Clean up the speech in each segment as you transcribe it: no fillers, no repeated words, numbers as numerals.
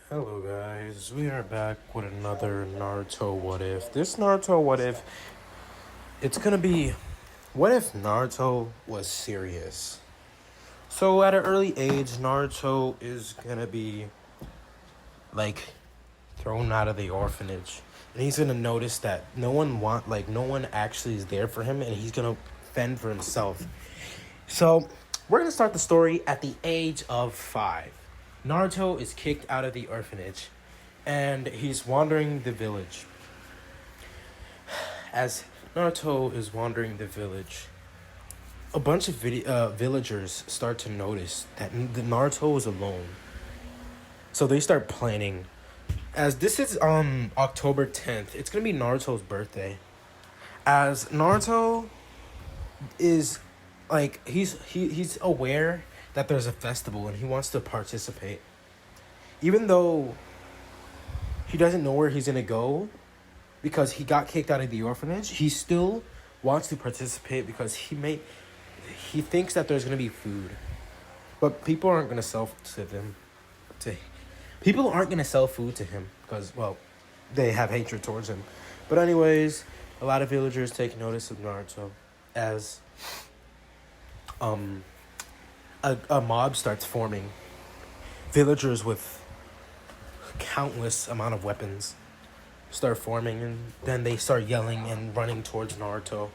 Hello guys, we are back with another Naruto What If. This Naruto What If, it's gonna be, what if Naruto was serious? So at an early age, Naruto is gonna be, like, thrown out of the orphanage. And he's gonna notice that no one actually is there for him, and he's gonna fend for himself. So, we're gonna start the story at the age of 5. Naruto is kicked out of the orphanage, and he's wandering the village. As Naruto is wandering the village, a bunch of villagers start to notice that the Naruto is alone. So they start planning. As this is October 10th, it's gonna be Naruto's birthday. As Naruto is he's aware that there's a festival and he wants to participate. Even though he doesn't know where he's gonna go because he got kicked out of the orphanage, he still wants to participate because he thinks that there's gonna be food. But people aren't gonna sell to them to people aren't gonna sell food to him because, well, they have hatred towards him. But anyways, a lot of villagers take notice of Naruto as a mob starts forming. Villagers with countless amount of weapons start forming, and then they start yelling and running towards Naruto.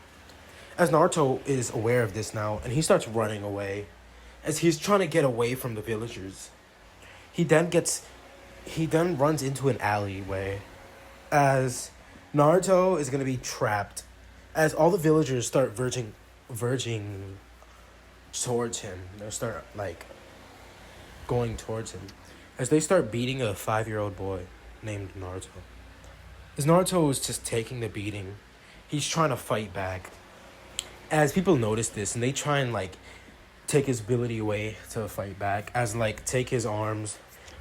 As Naruto is aware of this now, and he starts running away. As he's trying to get away from the villagers, he then runs into an alleyway. As Naruto is gonna be trapped, as all the villagers start verging towards him. They start going towards him as they start beating a 5-year-old boy named Naruto. As Naruto is just taking the beating, he's trying to fight back. As people notice this and they try and take his ability away to fight back, as take his arms,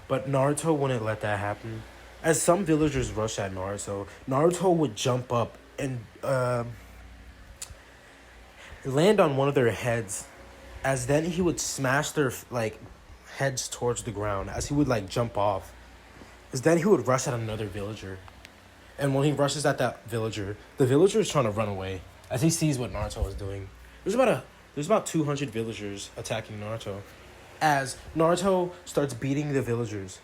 but Naruto wouldn't let that happen. As some villagers rush at Naruto would jump up and land on one of their heads, as then he would smash their heads towards the ground as he would jump off. As then he would rush at another villager, and when he rushes at that villager, the villager is trying to run away as he sees what Naruto is doing. There's about 200 villagers attacking Naruto. As Naruto starts beating the villagers,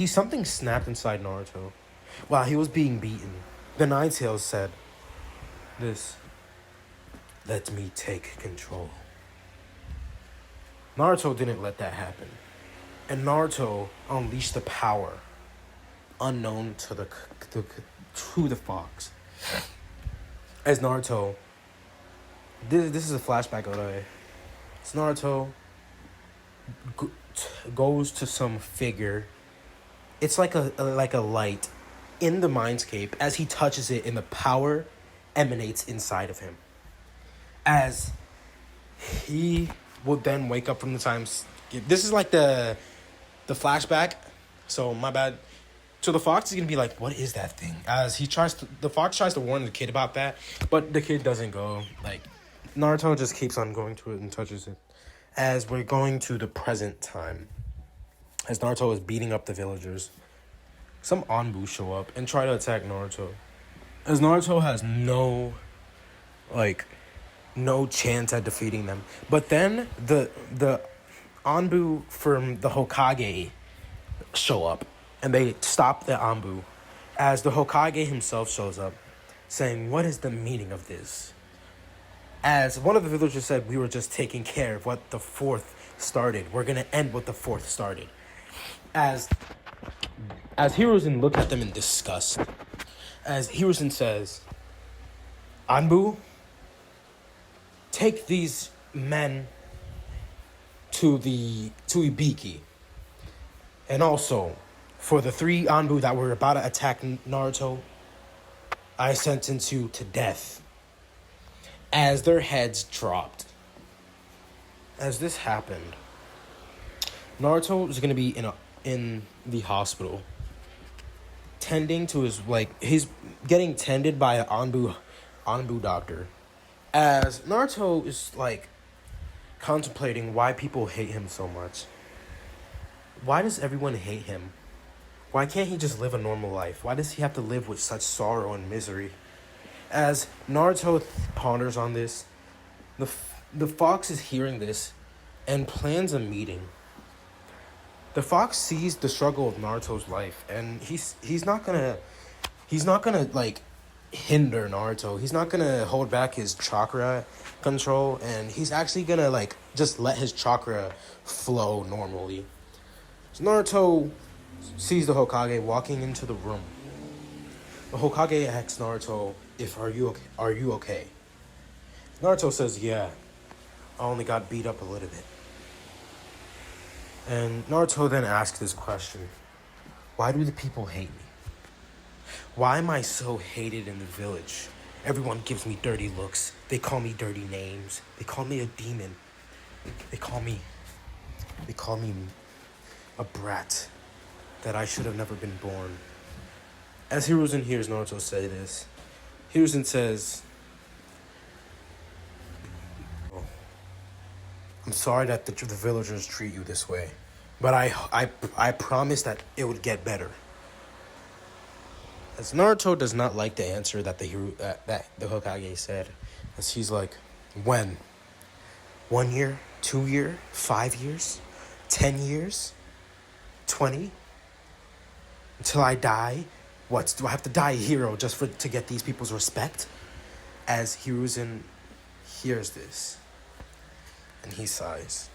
something snapped inside Naruto while he was being beaten. The Nine Tails said, "This, let me take control." Naruto didn't let that happen. And Naruto unleashed the power unknown to the fox. As Naruto, this is a flashback of the way. As Naruto goes to some figure. It's like a light in the mindscape. As he touches it, and the power emanates inside of him. As he would then wake up from the time skip. This is the flashback. So my bad. So the fox is gonna be like, "What is that thing?" As the fox tries to warn the kid about that, but the kid doesn't go. Naruto just keeps on going to it and touches it. As we're going to the present time, as Naruto is beating up the villagers, some Anbu show up and try to attack Naruto. As Naruto has no chance at defeating them. But then the Anbu from the Hokage show up, and they stop the Anbu. As the Hokage himself shows up, saying, "What is the meaning of this?" As one of the villagers said, "We were just taking care of what the fourth started. We're gonna end what the fourth started." As Hiruzen looked at them in disgust. As Hiruzen says, "Anbu, take these men to Ibiki. And also, for the 3 Anbu that were about to attack Naruto, I sentence you to death." As their heads dropped. As this happened, Naruto is going to be in the hospital, tending to he's getting tended by an Anbu doctor. As Naruto is contemplating why people hate him so much. Why does everyone hate him? Why can't he just live a normal life? Why does he have to live with such sorrow and misery? As Naruto ponders on this, the fox is hearing this and plans a meeting. The fox sees the struggle of Naruto's life, and he's not gonna like hinder Naruto. He's not gonna hold back his chakra control, and he's actually gonna like just let his chakra flow normally. So Naruto sees the Hokage walking into the room. The Hokage asks Naruto, "Are you okay?" Naruto says, "Yeah, I only got beat up a little bit." And Naruto then asks this question: "Why do the people hate me? Why am I so hated in the village? Everyone gives me dirty looks. They call me dirty names. They call me a demon. They call me a brat that I should have never been born." As Hiruzen hears Naruto say this, Hiruzen says, "Oh, I'm sorry that the villagers treat you this way, but I promise that it would get better." As Naruto does not like the answer that the Hokage said, as he's like, "When? 1 year? 2 year? 5 years? 10 years? 20? Until I die? What, do I have to die a hero just to get these people's respect?" As Hiruzen hears this, and he sighs.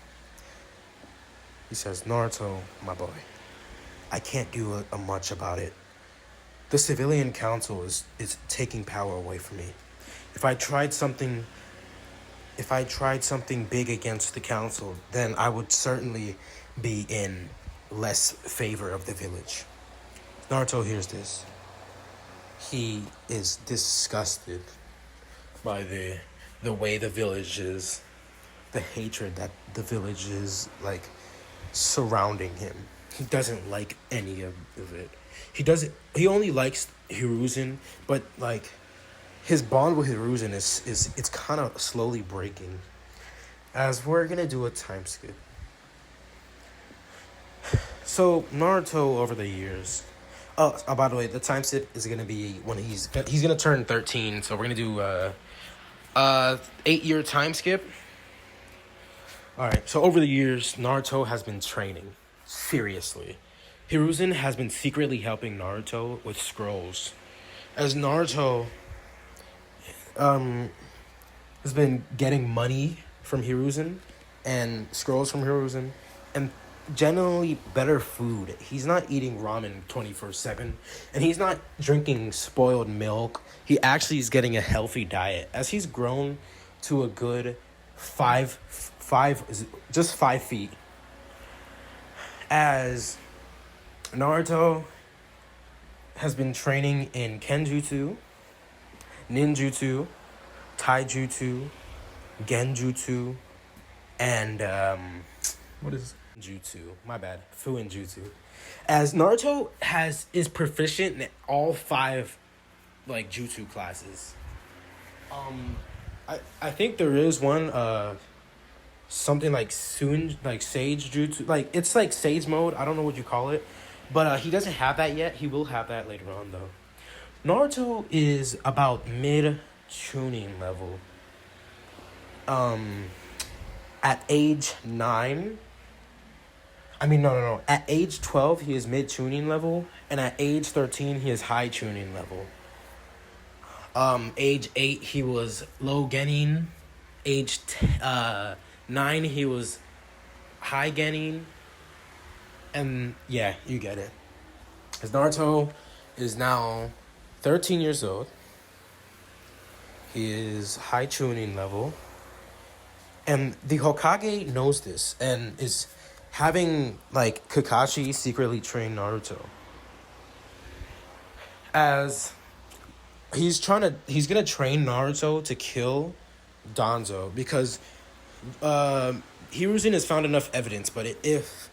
He says, "Naruto, my boy, I can't do much about it. The civilian council is taking power away from me. If I tried something big against the council, then I would certainly be in less favor of the village." Naruto hears this. He is disgusted by the way the village is, the hatred that the village is like surrounding him. He doesn't like any of it. He only likes Hiruzen, but like his bond with Hiruzen is it's kind of slowly breaking. As we're gonna do a time skip. So Naruto over the years. Oh, by the way, the time skip is gonna be when he's gonna turn 13. So we're gonna do 8-year time skip. All right. So over the years, Naruto has been training seriously. Hiruzen has been secretly helping Naruto with scrolls, as Naruto has been getting money from Hiruzen and scrolls from Hiruzen and generally better food. He's not eating ramen 24/7, and he's not drinking spoiled milk. He actually is getting a healthy diet, as he's grown to a good 5 feet. As Naruto has been training in Kenjutsu, Ninjutsu, Taijutsu, Genjutsu, and what is Jutsu? My bad, Fuinjutsu. As Naruto is proficient in all 5 like jutsu classes. I think there is one something like Sage Jutsu, like it's like Sage mode. I don't know what you call it, but he doesn't have that yet. He will have that later on though. Naruto is about mid Chunin level. At age 9. No. At age 12, he is mid Chunin level, and at age 13, he is high Chunin level. Age 8, he was low Genin. Age 9, he was high Genin. And yeah, you get it. As Naruto is now 13 years old, he is high Chunin level, and the Hokage knows this and is having like Kakashi secretly train Naruto, as he's gonna train Naruto to kill Danzo, because Hiruzen has found enough evidence. But if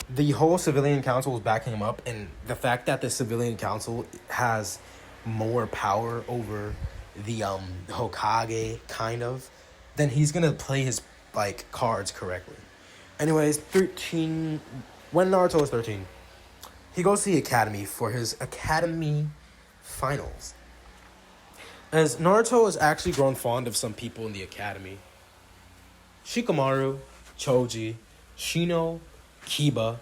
the whole civilian council is backing him up, and the fact that the civilian council has more power over the Hokage kind of, then he's gonna play his like cards correctly. Anyways, 13. When Naruto was 13, he goes to the academy for his academy finals. As Naruto has actually grown fond of some people in the academy. Shikamaru, Choji, Shino, Kiba,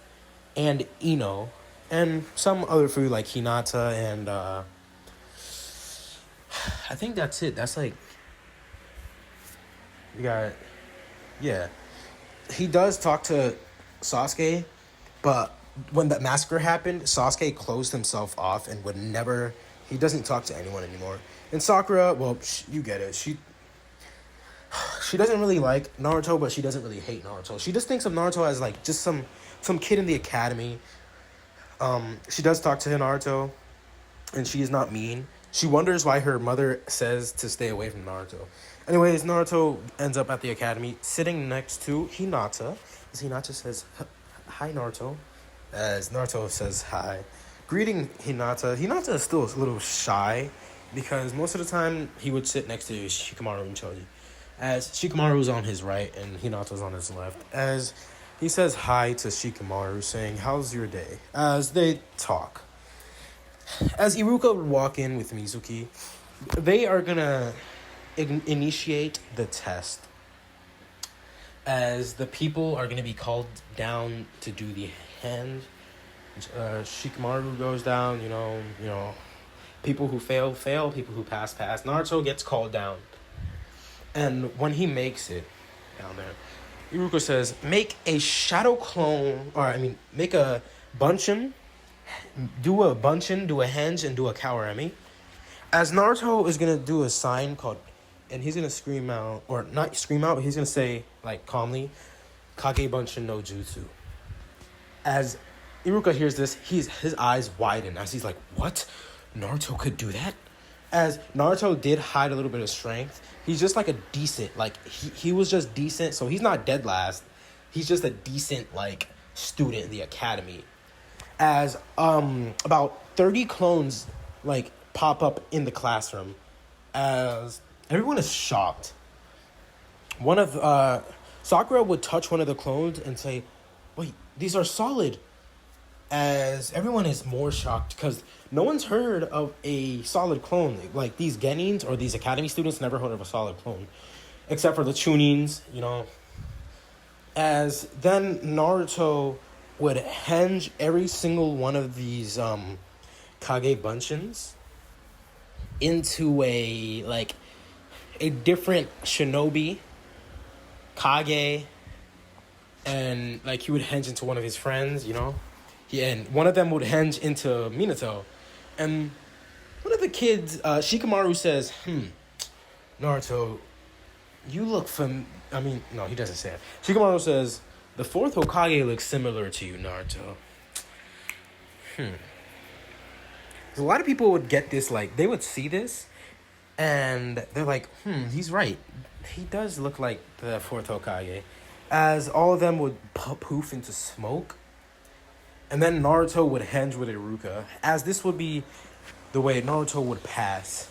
and Ino, and some other food like Hinata and I think that's it. That's like you got yeah. He does talk to Sasuke, but when that massacre happened, Sasuke closed himself off and would never. He doesn't talk to anyone anymore. And Sakura, well, you get it. She doesn't really like Naruto, but she doesn't really hate Naruto. She just thinks of Naruto as like just some kid in the academy. She does talk to Naruto, and she is not mean. She wonders why her mother says to stay away from Naruto. Anyways, Naruto ends up at the academy sitting next to Hinata. As Hinata says, "Hi, Naruto." As Naruto says hi, greeting Hinata. Hinata is still a little shy because most of the time he would sit next to Shikamaru and Choji. As Shikamaru's on his right and Hinata's on his left. As he says hi to Shikamaru, saying, "How's your day?" As they talk. As Iruka would walk in with Mizuki, they are gonna initiate the test. As the people are gonna be called down to do the hand. Shikamaru goes down, you know, people who fail, people who pass. Naruto gets called down. And when he makes it down there, Iruka says, make a shadow clone, make a bunshin, do a henge, and do a kawarami. As Naruto is going to do a sign called, and he's going to scream out, or not scream out, but he's going to say, like, calmly, Kage Bunshin no Jutsu. As Iruka hears this, his eyes widen as he's like, what? Naruto could do that? As Naruto did hide a little bit of strength, he's just like a decent, like, he was just decent, so he's not dead last. He's just a decent, like, student in the academy. As about 30 clones, like, pop up in the classroom. As everyone is shocked. One of, Sakura would touch one of the clones and say, wait, these are solid. As everyone is more shocked because no one's heard of a solid clone. Like, these Genins or these academy students never heard of a solid clone. Except for the Chunins, you know. As then Naruto would henge every single one of these Kage Bunshins into a different shinobi, Kage, and, like, he would henge into one of his friends, you know. Yeah, and one of them would henge into Minato. And one of the kids, Shikamaru says, Naruto, you look no, he doesn't say it. Shikamaru says, the fourth Hokage looks similar to you, Naruto. A lot of people would get this, like, they would see this, and they're like, he's right. He does look like the fourth Hokage. As all of them would poof into smoke. And then Naruto would henge with Iruka, as this would be the way Naruto would pass.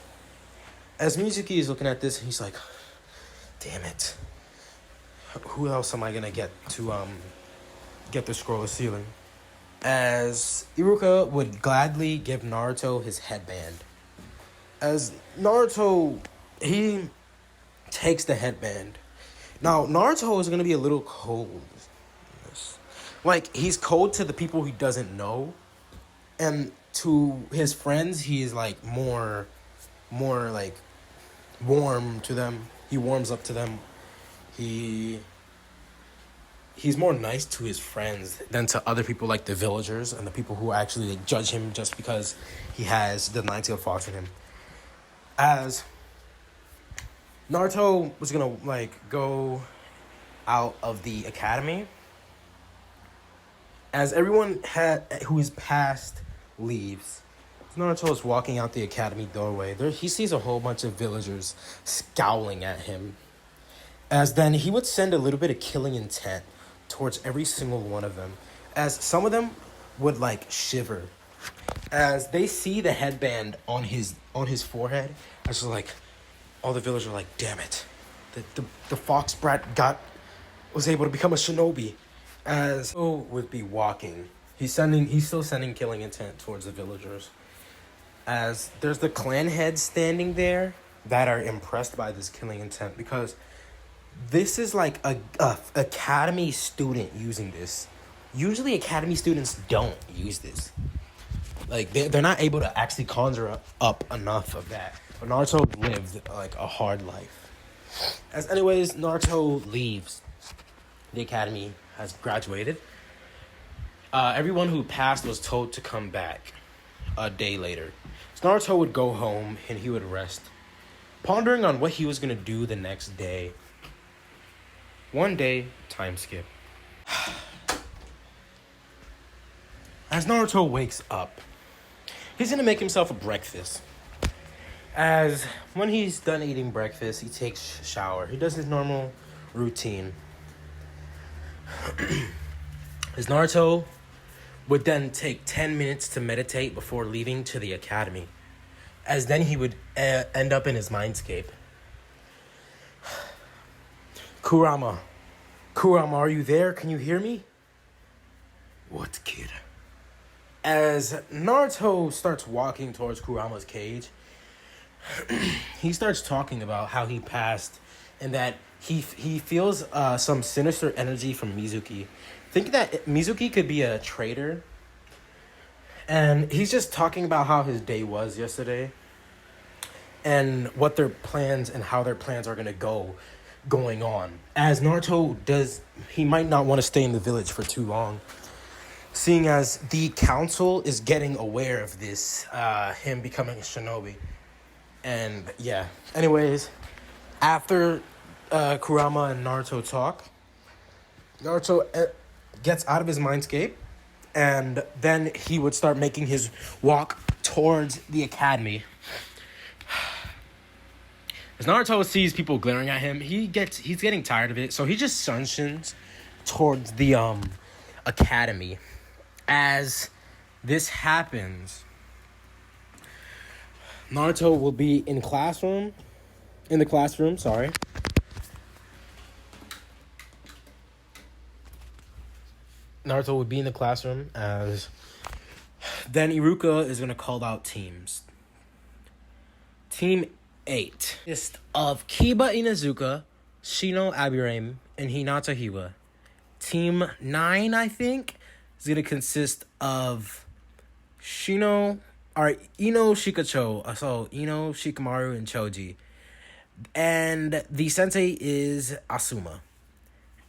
As Mizuki is looking at this, he's like, damn it. Who else am I going to get to get the scroll of sealing? As Iruka would gladly give Naruto his headband. As Naruto, he takes the headband. Now, Naruto is going to be a little cold. Like, he's cold to the people he doesn't know. And to his friends, he is, like, more, like, warm to them. He warms up to them. He's more nice to his friends than to other people, like the villagers and the people who actually, like, judge him just because he has the nine-tailed fox in him. As Naruto was going to, like, go out of the academy, as everyone who is past leaves, Naruto is walking out the academy doorway. He sees a whole bunch of villagers scowling at him. As then he would send a little bit of killing intent towards every single one of them. As some of them would, like, shiver. As they see the headband on his forehead, as like, all the villagers are like, damn it. The fox brat was able to become a shinobi. As he would be walking, He's still sending killing intent towards the villagers. As there's the clan heads standing there that are impressed by this killing intent because this is like a academy student using this. Usually academy students don't use this. Like they're not able to actually conjure up enough of that. But Naruto lived like a hard life. As anyways, Naruto leaves. The academy has graduated. Everyone who passed was told to come back a day later. So Naruto would go home and he would rest, pondering on what he was going to do the next day. One day, time skip. As Naruto wakes up, he's going to make himself a breakfast. As when he's done eating breakfast, he takes a shower. He does his normal routine. As Naruto would then take 10 minutes to meditate before leaving to the academy. As then he would end up in his mindscape. Kurama, are you there? Can you hear me? What, kid? As Naruto starts walking towards Kurama's cage, he starts talking about how he passed and that he feels some sinister energy from Mizuki. Think that Mizuki could be a traitor. And he's just talking about how his day was yesterday and what their plans and how their plans are going on. As Naruto he might not want to stay in the village for too long, seeing as the council is getting aware of this, him becoming a shinobi. And yeah, anyways, after Kurama and Naruto talk, Naruto gets out of his mindscape, and then he would start making his walk towards the academy. As Naruto sees people glaring at him, he's getting tired of it, so he just sunshins towards the academy. As this happens, Naruto will be in the classroom. Naruto would be in the classroom as then Iruka is going to call out teams. Team 8 consists of Kiba Inazuka, Shino Aburame, and Hinata Hiwa. Team 9, I think, is going to consist of Ino Shikacho, so Ino, Shikamaru, and Choji. And the sensei is Asuma.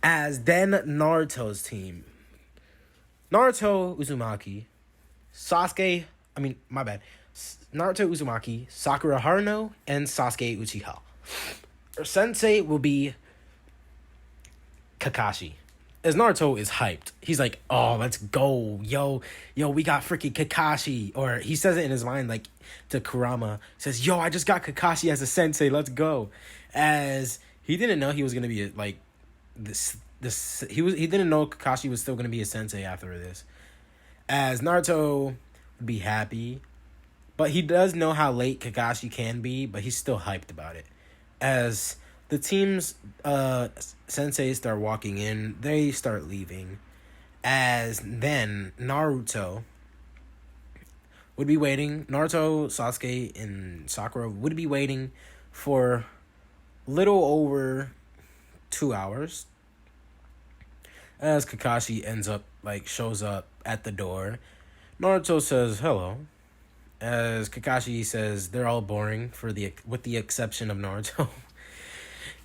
As then Naruto's team. Naruto Uzumaki, Naruto Uzumaki, Sakura Haruno, and Sasuke Uchiha. Our sensei will be Kakashi. As Naruto is hyped, he's like, oh, let's go. Yo, we got freaking Kakashi. Or he says it in his mind, like, to Kurama. He says, yo, I just got Kakashi as a sensei. Let's go. As he didn't know he was going to be, like, he didn't know Kakashi was still going to be a sensei after this. As Naruto would be happy. But he does know how late Kakashi can be, but he's still hyped about it. As the team's senseis start walking in, they start leaving. As then Naruto would be waiting. Naruto, Sasuke, and Sakura would be waiting for little over 2 hours. As Kakashi shows up at the door. Naruto says hello. As Kakashi says they're all boring with the exception of Naruto.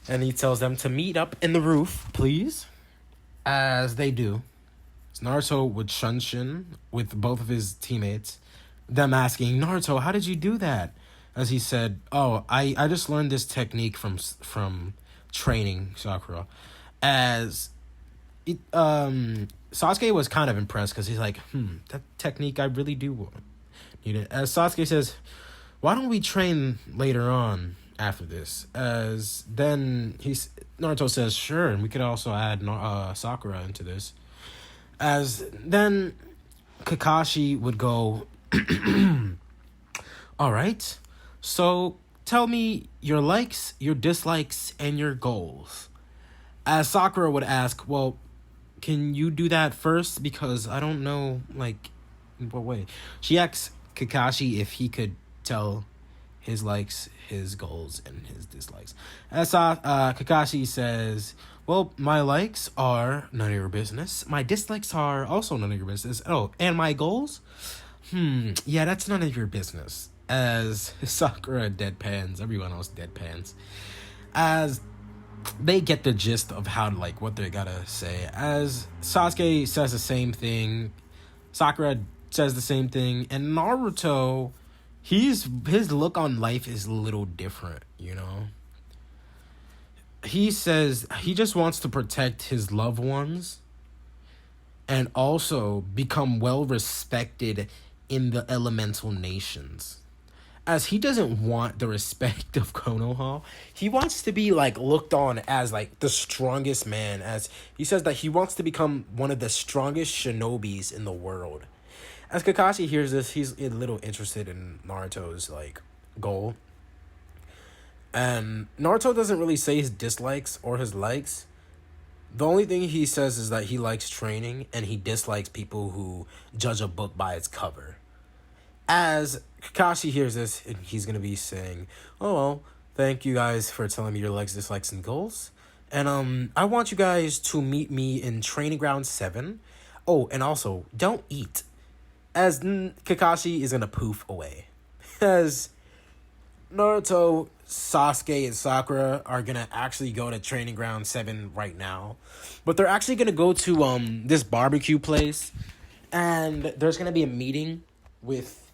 And he tells them to meet up in the roof, please. As they do. Naruto would shunshin with both of his teammates. Them asking, Naruto, how did you do that? As he said, oh, I just learned this technique from training Sakura. As Sasuke was kind of impressed because he's like, that technique I really do need it. As Sasuke says, why don't we train later on after this? As then Naruto says, sure, and we could also add Sakura into this. As then Kakashi would go, all right, so tell me your likes, your dislikes, and your goals. As Sakura would ask, well, can you do that first? Because I don't know, like, in what way. She asks Kakashi if he could tell his likes, his goals, and his dislikes. As Kakashi says, well, my likes are none of your business. My dislikes are also none of your business. Oh, and my goals? Yeah, that's none of your business. As Sakura deadpans, everyone else deadpans. As they get the gist of how, like, what they gotta say. As Sasuke says the same thing, Sakura says the same thing, and Naruto, his look on life is a little different, you know? He says he just wants to protect his loved ones and also become well respected in the elemental nations. As he doesn't want the respect of Konoha, he wants to be, like, looked on as, like, the strongest man. As he says that he wants to become one of the strongest shinobis in the world. As Kakashi hears this, he's a little interested in Naruto's, like, goal. And Naruto doesn't really say his dislikes or his likes. The only thing he says is that he likes training and he dislikes people who judge a book by its cover. As Kakashi hears this, he's going to be saying, oh, well, thank you guys for telling me your likes, dislikes, and goals. And I want you guys to meet me in Training Ground 7. Oh, and also, don't eat. As Kakashi is going to poof away. As Naruto, Sasuke, and Sakura are going to actually go to Training Ground 7 right now. But they're actually going to go to this barbecue place. And there's going to be a meeting with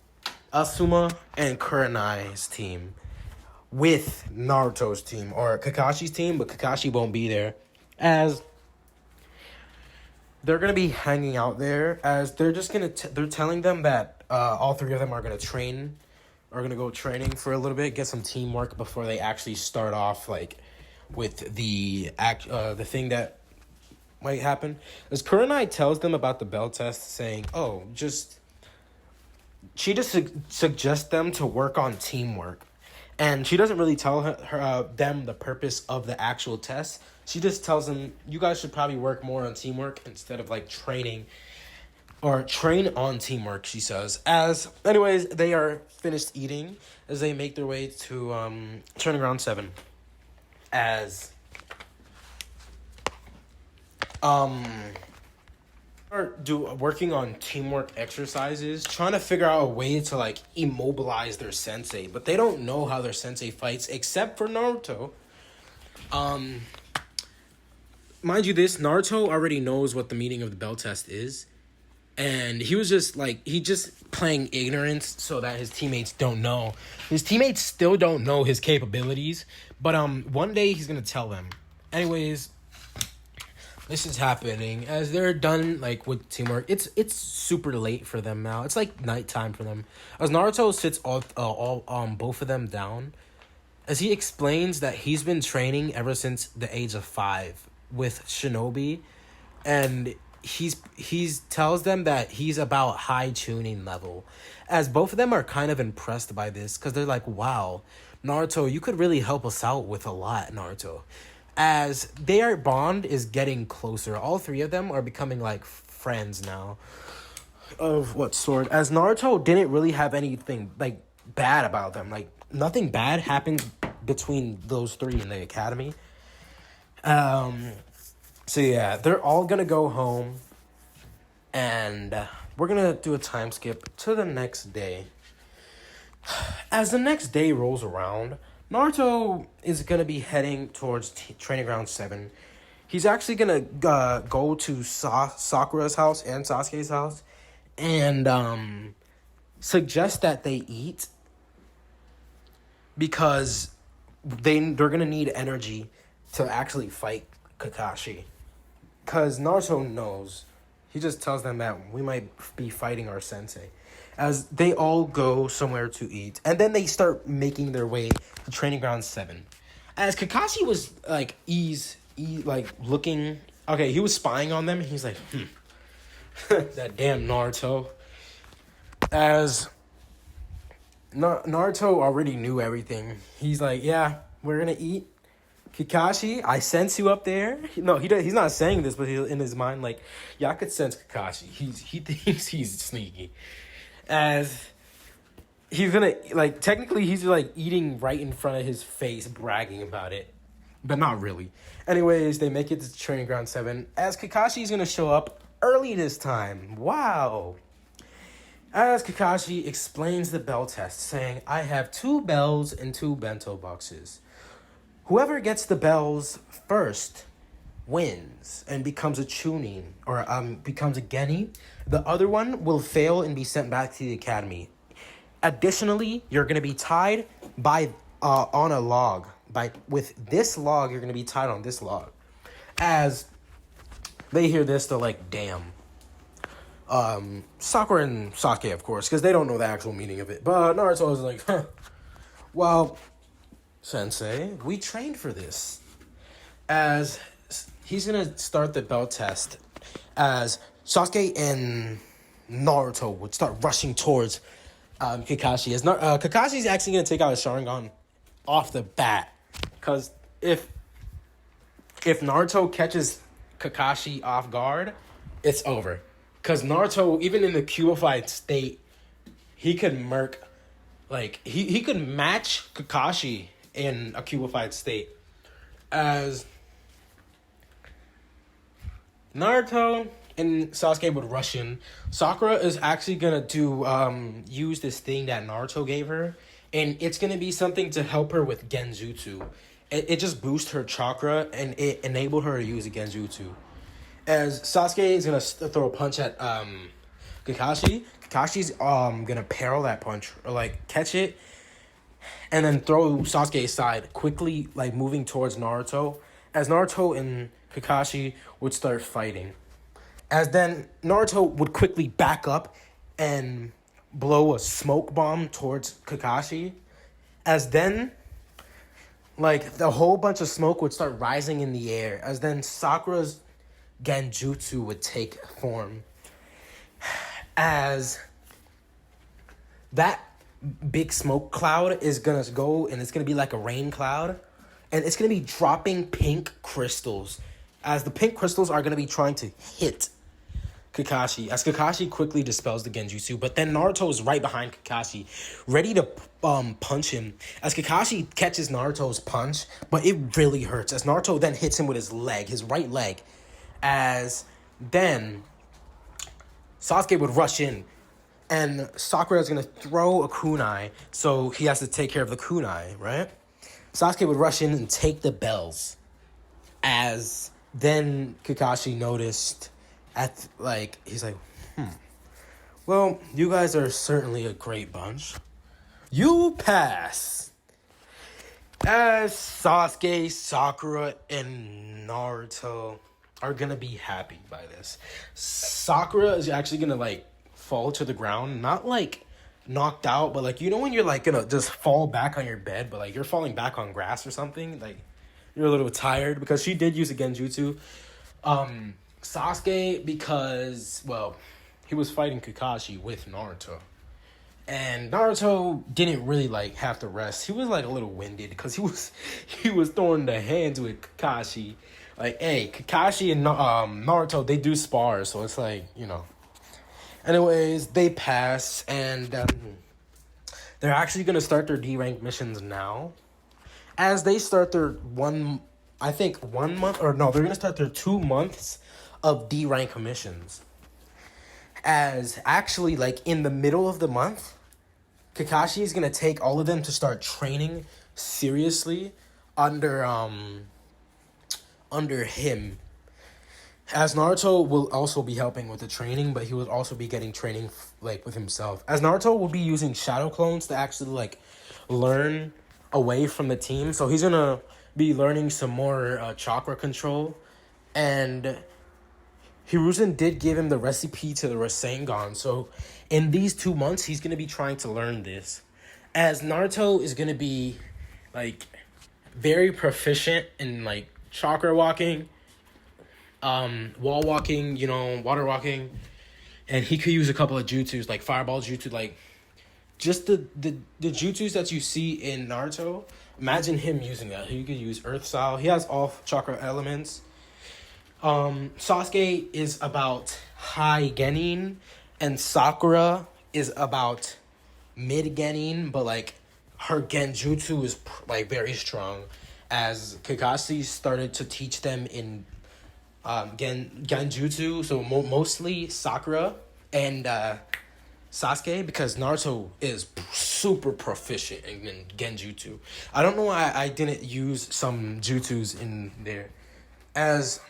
Asuma and Kurenai's team with Naruto's team, or Kakashi's team, but Kakashi won't be there, as they're gonna be hanging out there. As they're just they're telling them that all three of them are gonna go training for a little bit, get some teamwork before they actually start off, like, with the thing that might happen. As Kurenai tells them about the bell test, saying, "Oh, she just suggests them to work on teamwork." And she doesn't really tell them the purpose of the actual test. She just tells them, you guys should probably work more on teamwork instead of, like, training. Or train on teamwork, she says. Anyways, they are finished eating as they make their way to Training Ground 7. Working on teamwork exercises, trying to figure out a way to, like, immobilize their sensei, but they don't know how their sensei fights except for Naruto. Mind you, this Naruto already knows what the meaning of the bell test is, and he was just playing ignorance so that his teammates don't know. His teammates still don't know his capabilities, but one day he's gonna tell them. Anyways, this is happening as they're done, like, with teamwork. It's super late for them now. It's like nighttime for them. As Naruto sits both of them down, as he explains that he's been training ever since the age of 5 with Shinobi, and he's tells them that he's about high Chunin level. As both of them are kind of impressed by this, because they're like, wow, Naruto, you could really help us out with a lot, Naruto. As their bond is getting closer. All three of them are becoming, like, friends now. Of what sort? As Naruto didn't really have anything, like, bad about them. Like, nothing bad happened between those three in the academy. So yeah, they're all gonna go home. And we're gonna do a time skip to the next day. As the next day rolls around, Naruto is going to be heading towards Training Ground 7. He's actually going to go to Sakura's house and Sasuke's house and suggest that they eat because they're going to need energy to actually fight Kakashi. Because Naruto knows. He just tells them that we might be fighting our sensei. As they all go somewhere to eat. And then they start making their way to Training Ground 7. As Kakashi was, like, looking... Okay, he was spying on them. And he's like, that damn Naruto. As Naruto already knew everything. He's like, yeah, we're gonna eat. Kakashi, I sense you up there. No, he's not saying this, but in his mind, like, yeah, I could sense Kakashi. He thinks he's sneaky, as he's gonna like technically he's like eating right in front of his face, bragging about it, but not really. Anyways, they make it to Training Ground 7, as Kakashi's gonna show up early this time. Wow. As Kakashi explains the bell test, saying, I have 2 bells and 2 bento boxes. Whoever gets the bells first wins and becomes a Chunin, or becomes a Geni. The other one will fail and be sent back to the academy. Additionally, you're going to be tied by on a log. With this log, you're going to be tied on this log. As they hear this, they're like, damn. Sakura and Sasuke, of course, because they don't know the actual meaning of it. But Naruto is like, huh. Well, Sensei, we trained for this. As he's going to start the belt test, as Sasuke and Naruto would start rushing towards Kakashi. As Kakashi's actually going to take out his Sharingan off the bat. Because if Naruto catches Kakashi off guard, it's over. Because Naruto, even in the cubified state, he could murk, like, he could match Kakashi in a cubified state. As Naruto and Sasuke would rush in, Sakura is actually going to use this thing that Naruto gave her. And it's going to be something to help her with Genjutsu. It just boosts her chakra, and it enabled her to use a Genjutsu. As Sasuke is going to throw a punch at Kakashi, Kakashi's going to parry that punch, or like catch it, and then throw Sasuke aside, quickly like moving towards Naruto. As Naruto and Kakashi would start fighting. As then Naruto would quickly back up and blow a smoke bomb towards Kakashi. As then, like, the whole bunch of smoke would start rising in the air. As then Sakura's Genjutsu would take form. As that big smoke cloud is gonna go, and it's gonna be like a rain cloud. And it's gonna be dropping pink crystals. As the pink crystals are gonna be trying to hit Kakashi, as Kakashi quickly dispels the Genjutsu, but then Naruto is right behind Kakashi, ready to punch him. As Kakashi catches Naruto's punch, but it really hurts. As Naruto then hits him with his leg, his right leg. As then Sasuke would rush in, and Sakura is gonna throw a kunai, so he has to take care of the kunai, right? Sasuke would rush in and take the bells. As then Kakashi noticed. He's like, well, you guys are certainly a great bunch. You pass. As Sasuke, Sakura, and Naruto are gonna be happy by this. Sakura is actually gonna, like, fall to the ground. Not, like, knocked out, but, like, you know when you're, like, gonna just fall back on your bed, but, like, you're falling back on grass or something? Like, you're a little tired, because she did use a Genjutsu. Sasuke, because, well, he was fighting Kakashi with Naruto. And Naruto didn't really, like, have to rest. He was, like, a little winded, because he was throwing the hands with Kakashi. Like, hey, Kakashi and Naruto, they do spar, so it's like, you know. Anyways, they pass, and they're actually going to start their D-rank missions now. As they start their they're going to start their 2 months of D-rank missions. As actually, like, in the middle of the month, Kakashi is going to take all of them to start training seriously under him. As Naruto will also be helping with the training, but he will also be getting training, like, with himself. As Naruto will be using shadow clones to actually, like, learn away from the team. So he's going to be learning some more chakra control. And Hiruzen did give him the recipe to the Rasengan, so in these 2 months, he's going to be trying to learn this. As Naruto is going to be, like, very proficient in, like, chakra walking, wall walking, water walking, and he could use a couple of jutsus, like Fireball jutsu, like, just the jutsus that you see in Naruto. Imagine him using that. He could use Earth Style. He has all chakra elements. Sasuke is about high genin, and Sakura is about mid genin, but like her genjutsu is like very strong. As Kakashi started to teach them in genjutsu, so mostly Sakura and Sasuke, because Naruto is super proficient in genjutsu. I don't know why I didn't use some jutsus in there. As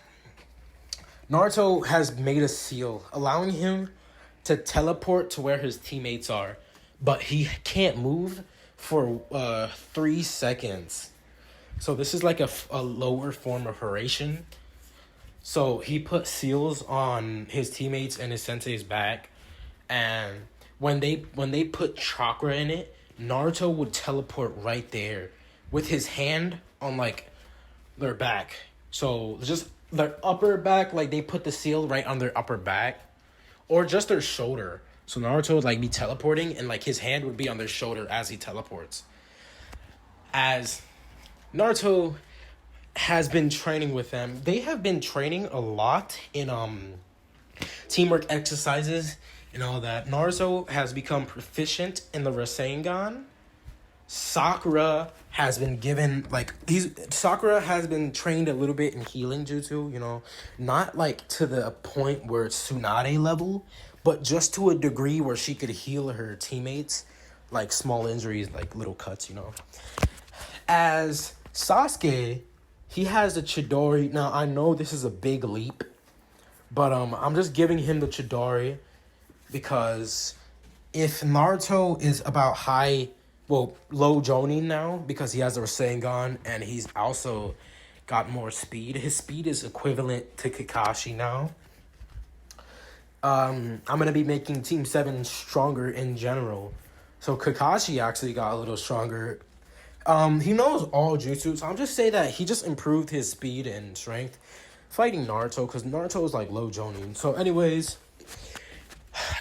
Naruto has made a seal, allowing him to teleport to where his teammates are, but he can't move for 3 seconds. So this is like a lower form of Harassment. So he put seals on his teammates and his sensei's back, and when they put chakra in it, Naruto would teleport right there with his hand on like their back. So just their upper back, like they put the seal right on their upper back, or just their shoulder. So Naruto would like be teleporting, and like his hand would be on their shoulder as he teleports. As Naruto has been training with them, they have been training a lot in teamwork exercises and all that. Naruto has become proficient in the Rasengan. Sakura has been given Sakura has been trained a little bit in healing jutsu, you know, not like to the point where it's Tsunade level, but just to a degree where she could heal her teammates, like small injuries, like little cuts, you know. As Sasuke, he has the Chidori. Now I know this is a big leap, but I'm just giving him the Chidori because if Naruto is about low Jonin now, because he has the Rasengan and he's also got more speed. His speed is equivalent to Kakashi now. I'm going to be making Team 7 stronger in general. So Kakashi actually got a little stronger. He knows all jutsu, so I'll just say that he just improved his speed and strength fighting Naruto, because Naruto is like low Jonin. So anyways,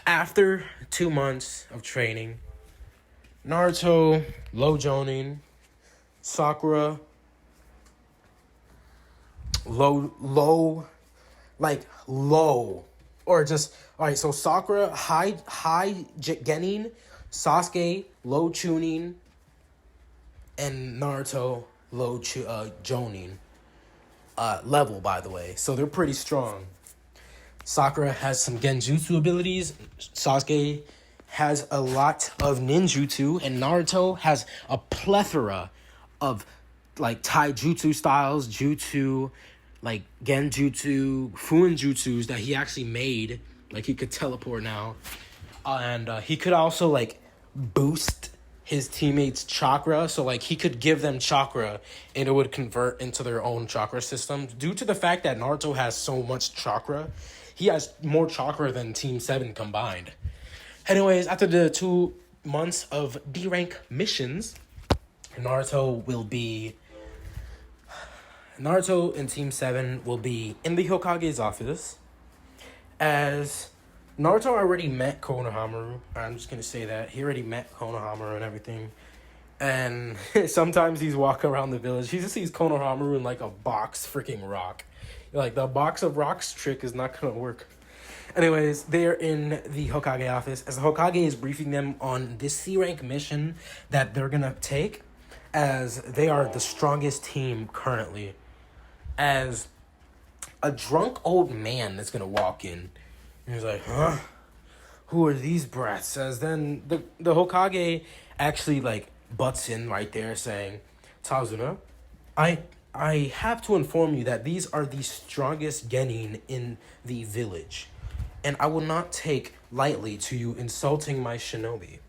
after 2 months of training, Naruto, low Jonin, Sakura, low, or just, alright, so Sakura, high Genin, Sasuke, low Chunin, and Naruto, low Jonin, level, by the way. So they're pretty strong. Sakura has some genjutsu abilities, Sasuke has a lot of ninjutsu, and Naruto has a plethora of like taijutsu styles, jutsu, like genjutsu, fuinjutsus that he actually made. Like he could teleport now, and he could also like boost his teammates' chakra. So like he could give them chakra, and it would convert into their own chakra system. Due to the fact that Naruto has so much chakra, he has more chakra than Team 7 combined. Anyways, after the 2 months of D-rank missions, Naruto and Team 7 will be in the Hokage's office. As Naruto already met Konohamaru. I'm just going to say that. He already met Konohamaru and everything. And sometimes he's walking around the village. He just sees Konohamaru in like a box freaking rock. Like the box of rocks trick is not going to work. Anyways, they're in the Hokage office as the Hokage is briefing them on this C-rank mission that they're going to take, as they are the strongest team currently. As a drunk old man is going to walk in. And he's like, huh? Who are these brats? As then the Hokage actually like butts in right there saying, Tazuna, I have to inform you that these are the strongest genin in the village, and I will not take lightly to you insulting my shinobi.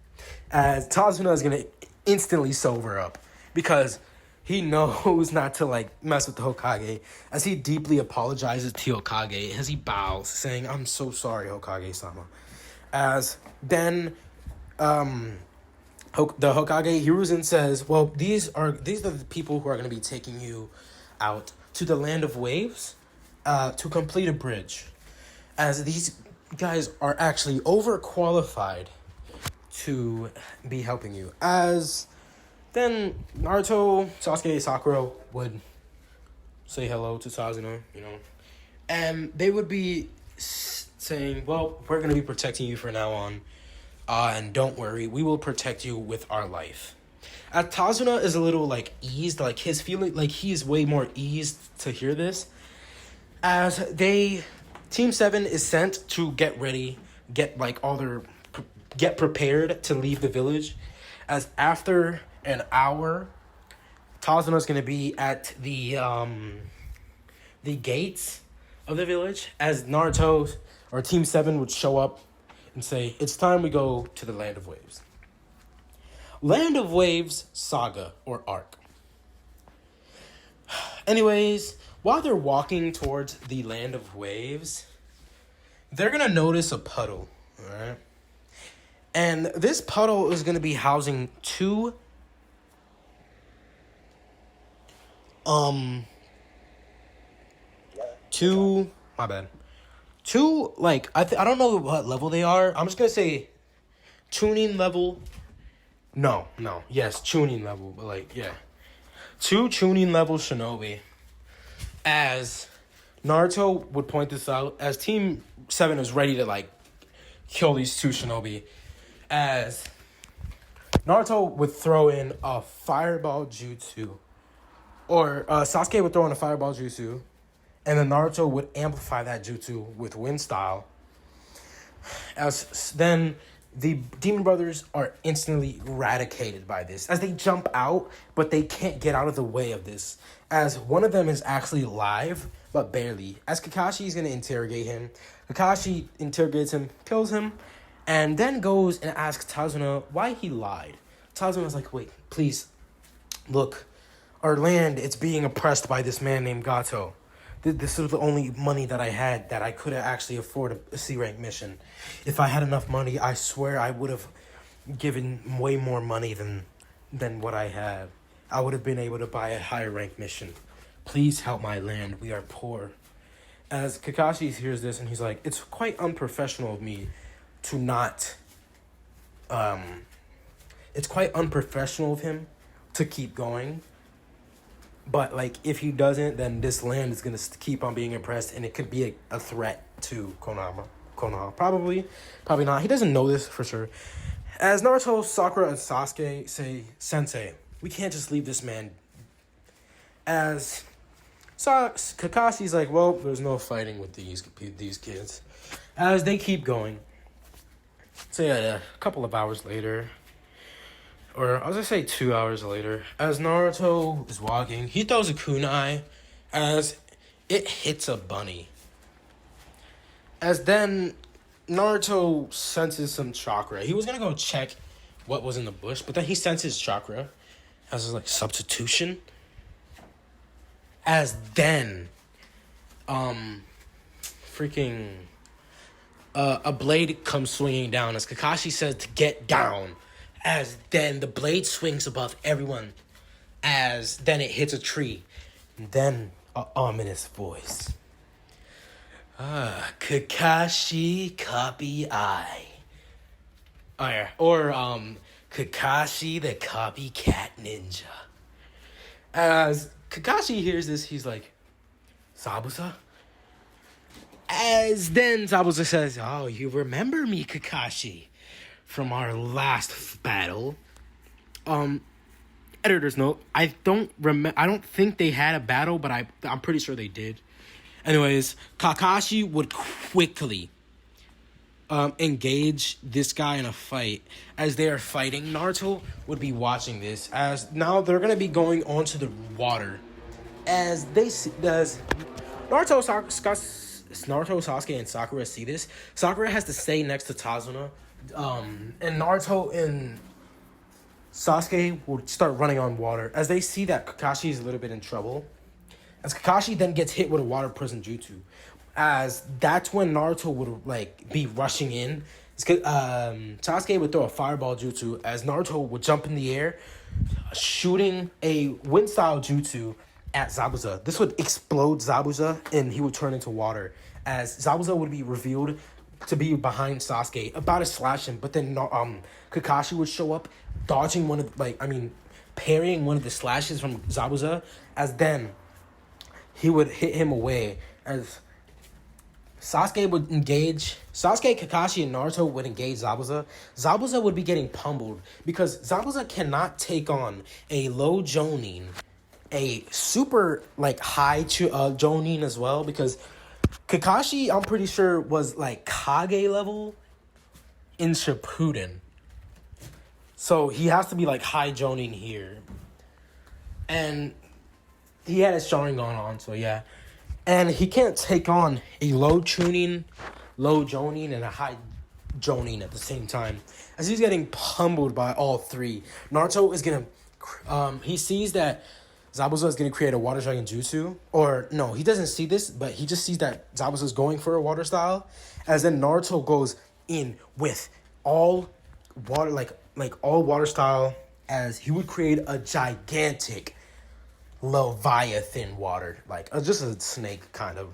As Tazuna is going to instantly sober up, because he knows not to like mess with the Hokage, as he deeply apologizes to Hokage, as he bows, saying, I'm so sorry, Hokage-sama. As then the Hokage Hiruzen says, well, these are the people who are going to be taking you out to the land of waves to complete a bridge, as these guys are actually overqualified to be helping you. As then Naruto, Sasuke, Sakura would say hello to Sazuna, and they would be saying, well, we're going to be protecting you from now on, and don't worry, we will protect you with our life. As Tazuna is a little, eased, his feeling, he is way more eased to hear this, as Team 7 is sent to get ready, get prepared to leave the village, as after an hour, Tazuna's going to be at the gates of the village, as Naruto or Team 7 would show up and say, it's time we go to the Land of Waves. Land of Waves saga or arc. Anyways, while they're walking towards the Land of Waves, they're going to notice a puddle, alright? And this puddle is going to be housing two I don't know what level they are. I'm just gonna say Chunin level. Chunin level, but two Chunin level shinobi. As Naruto would point this out, as Team 7 is ready to kill these two shinobi, as Naruto would throw in a fireball jutsu, or Sasuke would throw in a fireball jutsu, and then Naruto would amplify that jutsu with wind style. As then the Demon Brothers are instantly eradicated by this, as they jump out, but they can't get out of the way of this, as one of them is actually alive, but barely. As Kakashi is going to interrogate him, Kakashi interrogates him, kills him, and then goes and asks Tazuna why he lied. Tazuna's like, wait, please, look, our land, it's being oppressed by this man named Gato. This was the only money that I had that I could actually afford a C-rank mission. If I had enough money, I swear I would have given way more money than what I have. I would have been able to buy a higher rank mission. Please help my land. We are poor. As Kakashi hears this and he's like, it's quite unprofessional of me to not... It's quite unprofessional of him to keep going. But, if he doesn't, then this land is going to keep on being impressed, and it could be a threat to Konoha. Probably not. He doesn't know this for sure. As Naruto, Sakura, and Sasuke say, Sensei, we can't just leave this man. As Kakashi's like, well, there's no fighting with these kids. As they keep going. So, yeah, a couple of hours later... Or I was gonna say 2 hours later, as Naruto is walking, he throws a kunai as it hits a bunny. As then Naruto senses some chakra. He was gonna go check what was in the bush, but then he senses chakra as substitution. As then, a blade comes swinging down as Kakashi says to get down. As then the blade swings above everyone. As then it hits a tree. And then an ominous voice. Kakashi copy eye. Oh, yeah. Or Kakashi the copycat ninja. As Kakashi hears this, he's like, Zabuza? As then Zabuza says, oh, you remember me, Kakashi, from our last battle. Editor's note, I don't think they had a battle, but I'm pretty sure they did. Anyways, Kakashi would quickly engage this guy in a fight. As they are fighting, Naruto would be watching this, as now they're going to be going onto the water. As Naruto, Sasuke, and Sakura see this, Sakura has to stay next to Tazuna. And Naruto and Sasuke will start running on water. As they see that Kakashi is a little bit in trouble. As Kakashi then gets hit with a water prison jutsu. As that's when Naruto would be rushing in. Sasuke would throw a fireball jutsu. As Naruto would jump in the air, shooting a wind style jutsu at Zabuza. This would explode Zabuza and he would turn into water. As Zabuza would be revealed to be behind Sasuke, about to slash him, but then Kakashi would show up, dodging parrying one of the slashes from Zabuza, as then he would hit him away, as Sasuke, Kakashi, and Naruto would engage Zabuza. Zabuza would be getting pummeled because Zabuza cannot take on a low Jonin, a super high Jonin as well, because Kakashi, I'm pretty sure, was Kage level in Shippuden. So he has to be high Jonin here. And he had his Sharingan on, so yeah. And he can't take on a low Chunin, low Jonin, and a high Jonin at the same time, as he's getting pummeled by all three. Naruto is gonna, he sees that Zabuza is gonna create a water dragon jutsu, or no, he doesn't see this, but he just sees that Zabuza is going for a water style, as then Naruto goes in with all water, all water style, as he would create a gigantic Leviathan water, just a snake kind of.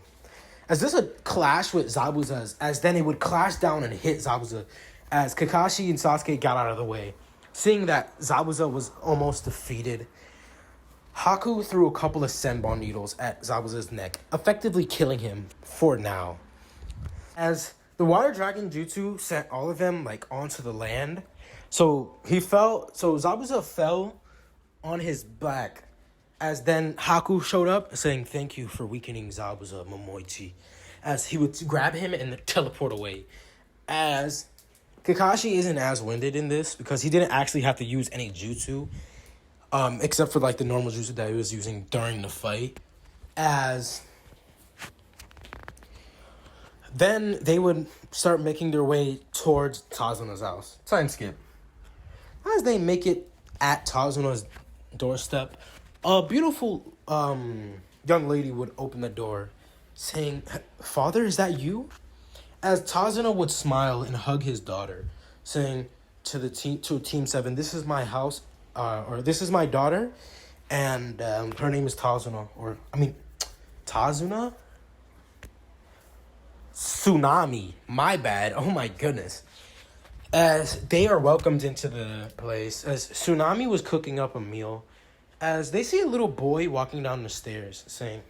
As this would clash with Zabuza's, as then it would clash down and hit Zabuza, as Kakashi and Sasuke got out of the way. Seeing that Zabuza was almost defeated, Haku threw a couple of Senbon needles at Zabuza's neck, effectively killing him for now. As the water dragon jutsu sent all of them onto the land, so Zabuza fell on his back. As then Haku showed up, saying, "Thank you for weakening Zabuza, Momoichi." As he would grab him and teleport away. As Kakashi isn't as winded in this, because he didn't actually have to use any jutsu, except for the normal jutsu that he was using during the fight. As then they would start making their way towards Tazuna's house. Time skip. As they make it at Tazuna's doorstep, a beautiful young lady would open the door, saying, "Father, is that you?" As Tazuna would smile and hug his daughter, saying to Team 7, "This is my house, or this is my daughter, and her name is Tazuna, Tazuna? Tsunami, my bad, oh my goodness." As they are welcomed into the place, as Tsunami was cooking up a meal, as they see a little boy walking down the stairs, saying,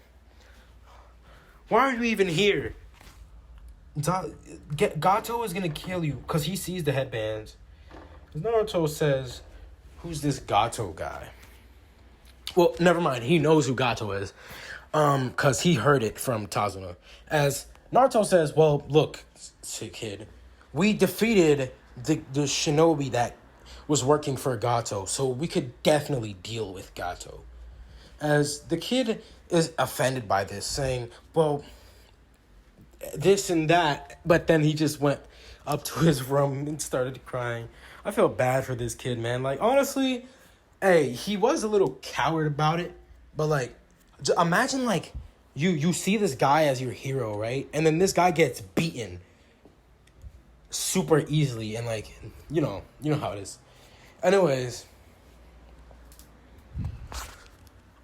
"Why are you even here? Gato is gonna kill you," because he sees the headbands. Naruto says, "Who's this Gato guy?" Well, never mind, he knows who Gato is, because he heard it from Tazuna. As Naruto says, "Well, look, kid, we defeated the shinobi that was working for Gato, so we could definitely deal with Gato." As the kid is offended by this, saying, "Well, this and that," but then he just went up to his room and started crying. I feel bad for this kid, man. Honestly, hey, he was a little coward about it, but imagine you see this guy as your hero, right? And then this guy gets beaten super easily, and you know how it is. Anyways,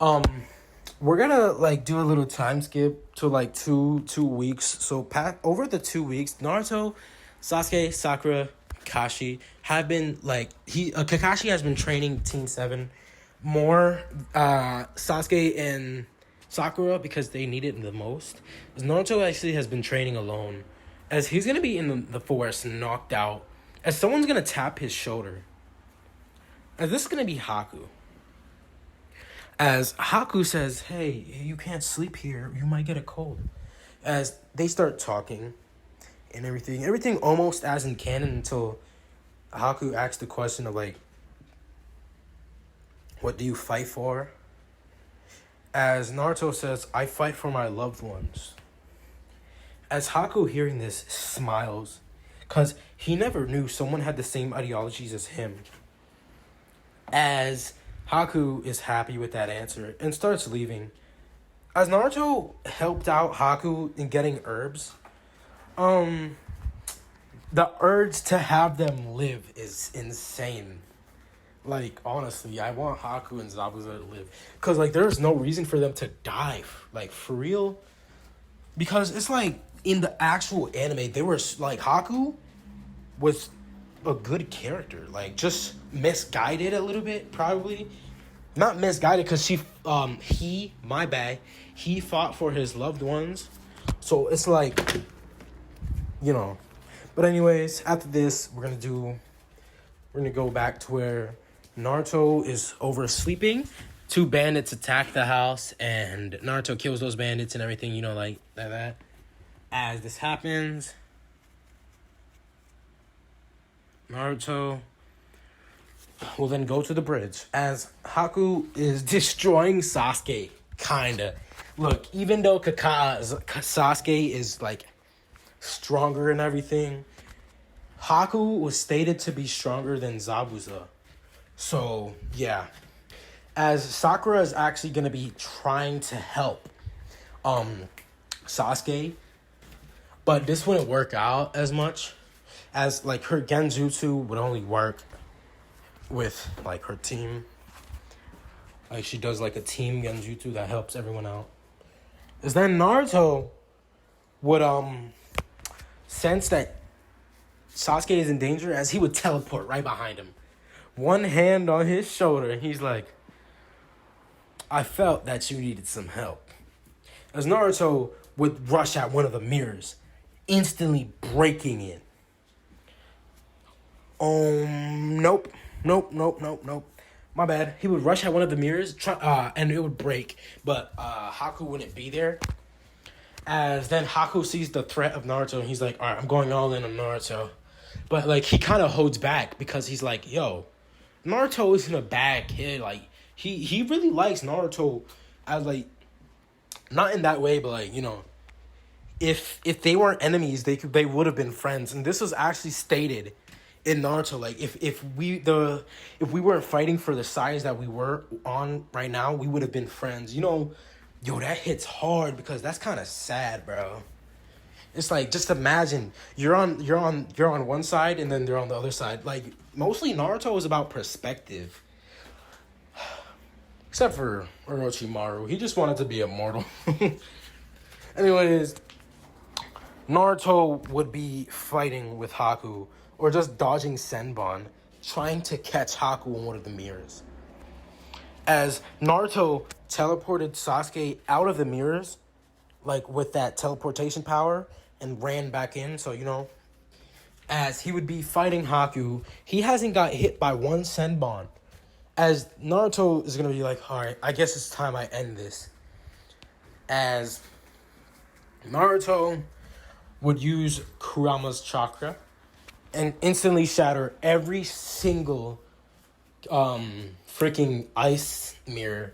we're gonna do a little time skip to 2 weeks. So over the 2 weeks, Naruto, Sasuke, Sakura, Kakashi have been Kakashi has been training Team 7 more. Sasuke and Sakura, because they need it the most. As Naruto actually has been training alone, as he's gonna be in the forest, knocked out, as someone's gonna tap his shoulder. As this is gonna be Haku. As Haku says, "Hey, you can't sleep here. You might get a cold." As they start talking and everything almost as in canon, until Haku asks the question of "What do you fight for?" As Naruto says, "I fight for my loved ones." As Haku, hearing this, smiles, because he never knew someone had the same ideologies as him. As Haku is happy with that answer and starts leaving. As Naruto helped out Haku in getting herbs, the urge to have them live is insane. Honestly, I want Haku and Zabuza to live, because there's no reason for them to die, for real. Because it's in the actual anime, they were like Haku was a good character, like just misguided a little bit, probably not misguided because my bad, he fought for his loved ones, so it's like, you know. But anyways, after this, we're gonna go back to where Naruto is oversleeping. Two bandits attack the house, and Naruto kills those bandits and everything, you know, like that. As this happens, Naruto will then go to the bridge as Haku is destroying Sasuke, kinda. Look, even though Sasuke is like stronger and everything, Haku was stated to be stronger than Zabuza. So, yeah. As Sakura is actually going to be trying to help Sasuke, but this wouldn't work out as much, as like her genjutsu would only work with like her team. Like she does like a team genjutsu that helps everyone out. Is then Naruto would sense that Sasuke is in danger, as he would teleport right behind him. One hand on his shoulder, and he's like, I felt that you needed some help. As Naruto would rush at one of the mirrors, instantly breaking it. Nope. My bad. He would rush at one of the mirrors, and it would break, but Haku wouldn't be there. As then Haku sees the threat of Naruto, and he's like, all right, I'm going all in on Naruto. But like he kind of holds back because he's like, yo, Naruto isn't a bad kid. Like he really likes Naruto as like, not in that way, but like, you know, if they weren't enemies, they would have been friends. And this was actually stated in Naruto. Like if we weren't fighting for the sides that we were on right now, we would have been friends. You know, yo, that hits hard because that's kind of sad, bro. It's like, just imagine you're on one side and then they're on the other side. Like mostly Naruto is about perspective. Except for Orochimaru. He just wanted to be immortal. Anyways, Naruto would be fighting with Haku or just dodging Senbon, trying to catch Haku in one of the mirrors. As Naruto teleported Sasuke out of the mirrors, like with that teleportation power, and ran back in, so, you know, as he would be fighting Haku, he hasn't got hit by one Senbon. As Naruto is going to be like, alright, I guess it's time I end this. As Naruto would use Kurama's chakra and instantly shatter every single freaking ice mirror.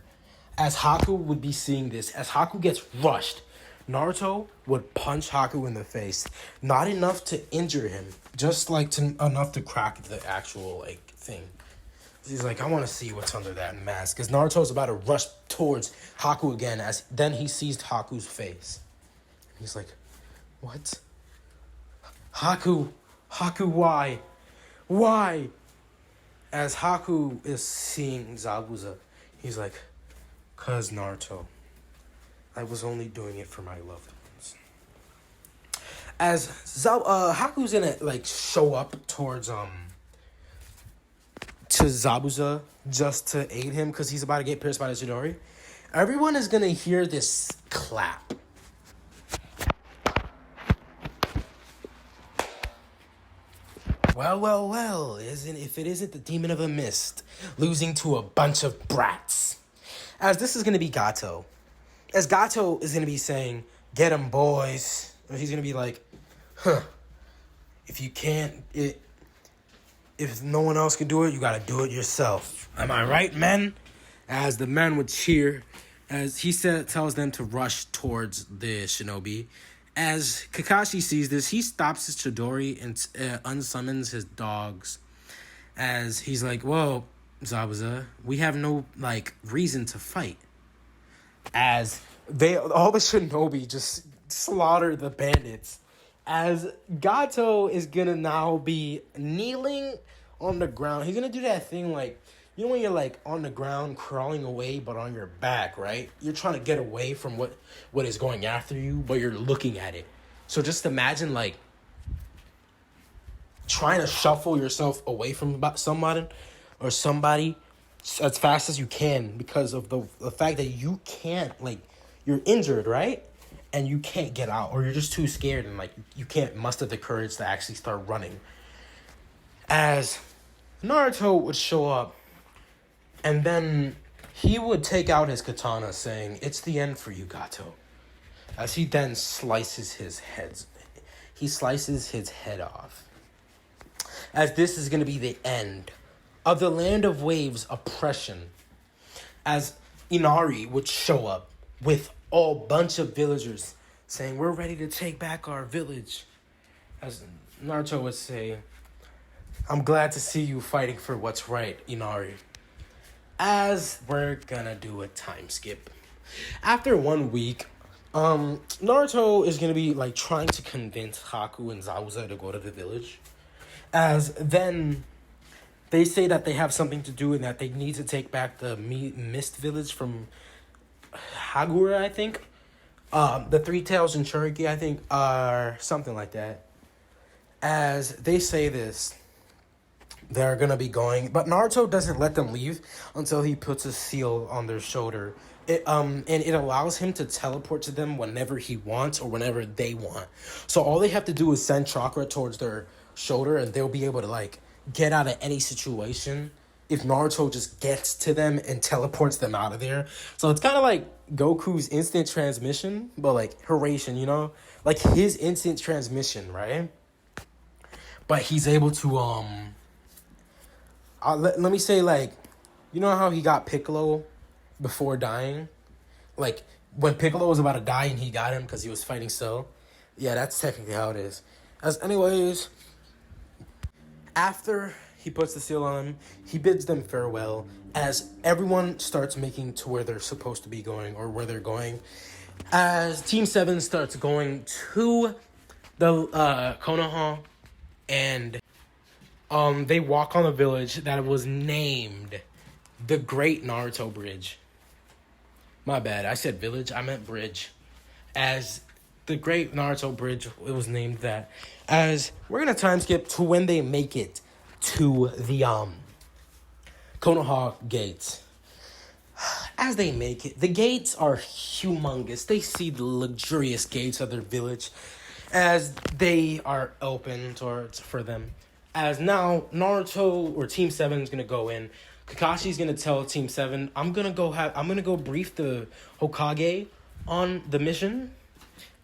As Haku would be seeing this, as Haku gets rushed, Naruto would punch Haku in the face. Not enough to injure him, just like enough to crack the actual like thing. He's like, I want to see what's under that mask. Because Naruto's about to rush towards Haku again, as then he sees Haku's face. He's like, what? Haku, why? Why? As Haku is seeing Zabuza, he's like, cause Naruto, I was only doing it for my loved ones. As Haku's gonna like show up towards to Zabuza just to aid him because he's about to get pierced by the Chidori, everyone is gonna hear this clap. Well, if it isn't the Demon of the Mist losing to a bunch of brats. As this is gonna be Gato. As Gato is gonna be saying, get him, boys. And he's gonna be like, if you can't, if no one else can do it, you gotta do it yourself. Am I right, men? As the men would cheer, as he tells them to rush towards the shinobi. As Kakashi sees this, he stops his Chidori and unsummons his dogs. As he's like, well, Zabuza, we have no, like, reason to fight. As all the shinobi just slaughter the bandits. As Gato is gonna now be kneeling on the ground. He's gonna do that thing like, you know when you're like on the ground crawling away but on your back, right? You're trying to get away from what is going after you, but you're looking at it. So just imagine like trying to shuffle yourself away from somebody or somebody as fast as you can because of the fact that you can't, like, you're injured, right? And you can't get out, or you're just too scared and like you can't muster the courage to actually start running. As Naruto would show up, and then he would take out his katana saying, "It's the end for you, Gato." As he then slices his head. He slices his head off. As this is going to be the end of the Land of Waves oppression. As Inari would show up with a bunch of villagers saying, "We're ready to take back our village." As Naruto would say, "I'm glad to see you fighting for what's right, Inari." As we're gonna do a time skip. After 1 week, Naruto is gonna be like trying to convince Haku and Zabuza to go to the village. As then they say that they have something to do and that they need to take back the Mist Village from Hagura, I think. The Three Tails and Cherokee, I think, are something like that. As they say this, they're gonna be going, but Naruto doesn't let them leave until he puts a seal on their shoulder. And it allows him to teleport to them whenever he wants or whenever they want. So all they have to do is send chakra towards their shoulder, and they'll be able to like get out of any situation if Naruto just gets to them and teleports them out of there. So it's kind of like Goku's instant transmission, but like Hiraishin, you know, like his instant transmission, right? But he's able to let me say, like, you know how he got Piccolo before dying? Like, when Piccolo was about to die and he got him because he was fighting Cell? Yeah, that's technically how it is. As anyways, after he puts the seal on them, he bids them farewell as everyone starts making to where they're supposed to be going or where they're going. As Team 7 starts going to the Konoha, and they walk on a village that was named the Great Naruto Bridge. My bad, I said village, I meant bridge. As the Great Naruto Bridge, it was named that. As we're gonna time skip to when they make it to the Konoha gates. As they make it, the gates are humongous. They see the luxurious gates of their village as they are open towards for them. As now Naruto or Team 7 is gonna go in. Kakashi's gonna tell Team 7, I'm gonna go brief the Hokage on the mission.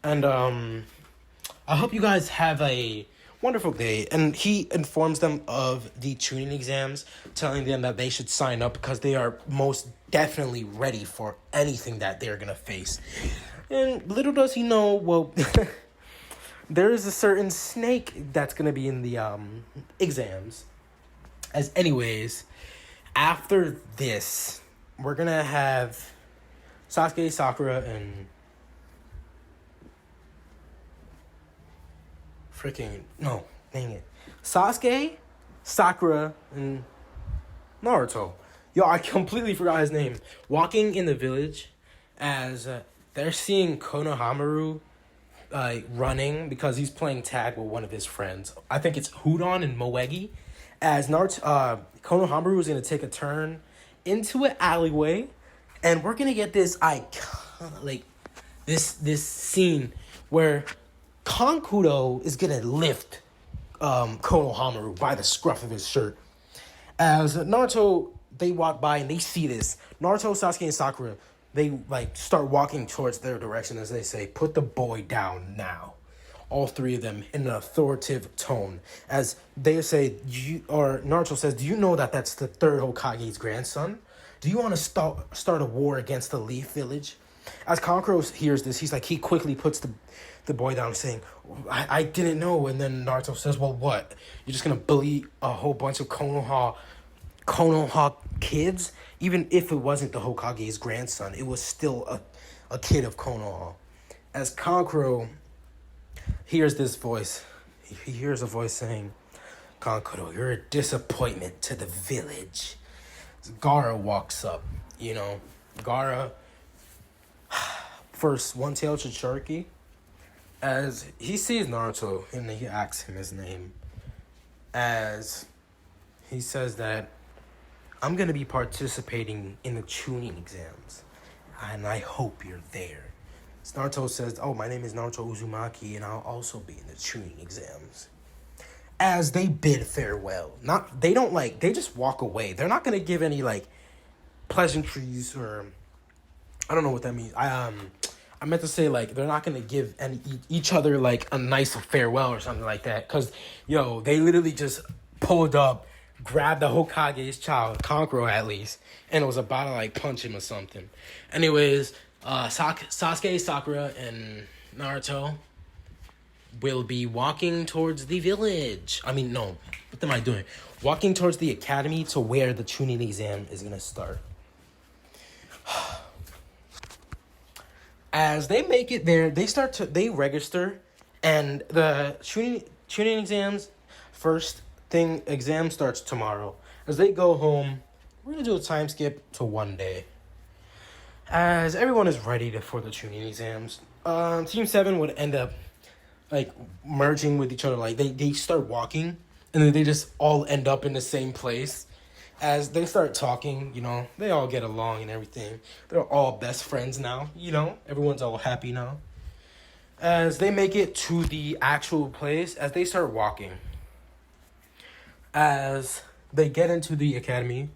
And I hope you guys have a wonderful day. And he informs them of the Chunin exams, telling them that they should sign up because they are most definitely ready for anything that they're gonna face. And little does he know, well, there is a certain snake that's gonna be in the exams. As anyways, after this, we're gonna have Sasuke, Sakura, and Sasuke, Sakura, and Naruto. Yo, I completely forgot his name. Walking in the village as they're seeing Konohamaru running because he's playing tag with one of his friends. I think it's Hudon and Moegi. As Konohamaru is going to take a turn into an alleyway, and we're going to get this this scene where Kankuro is going to lift Konohamaru by the scruff of his shirt. As Naruto, they walk by and they see this. Naruto, Sasuke, and Sakura, they start walking towards their direction as they say, "Put the boy down now." All three of them in an authoritative tone. As they say, Naruto says, "Do you know that that's the third Hokage's grandson? Do you want to start a war against the Leaf Village?" As Kankuro hears this, he quickly puts the boy down, saying, I didn't know. And then Naruto says, "Well, what? You're just going to bully a whole bunch of Konoha kids? Even if it wasn't the Hokage's grandson, it was still a kid of Konoha." As Kankuro hears this voice, he hears a voice saying, "Kankuro, you're a disappointment to the village." As Gaara walks up, Gaara, first one-tailed Cherokee, As he sees Naruto and he asks him his name, as he says that I'm gonna be participating in the Chunin exams, and I hope you're there. So Naruto says, "Oh, my name is Naruto Uzumaki, and I'll also be in the Chunin exams." As they bid farewell, they just walk away. They're not gonna give any like pleasantries or I don't know what that means. I meant to say like they're not gonna give each other like a nice farewell or something like that. Cause they literally just pulled up, grabbed the Hokage's child, Kankuro at least, and was about to like punch him or something. Anyways, Sasuke, Sakura, and Naruto will be walking towards the village. I mean, no, what am I doing? Walking towards the academy to where the Chunin exam is gonna start. As they make it there, they register, and the Chunin exams exam starts tomorrow. As they go home, we're gonna do a time skip to one day. As everyone is ready for the Chunin exams, Team 7 would end up like merging with each other. Like they start walking, and then they just all end up in the same place. As they start talking, they all get along and everything. They're all best friends now, everyone's all happy now. As they make it to the actual place, as they start walking, as they get into the academy,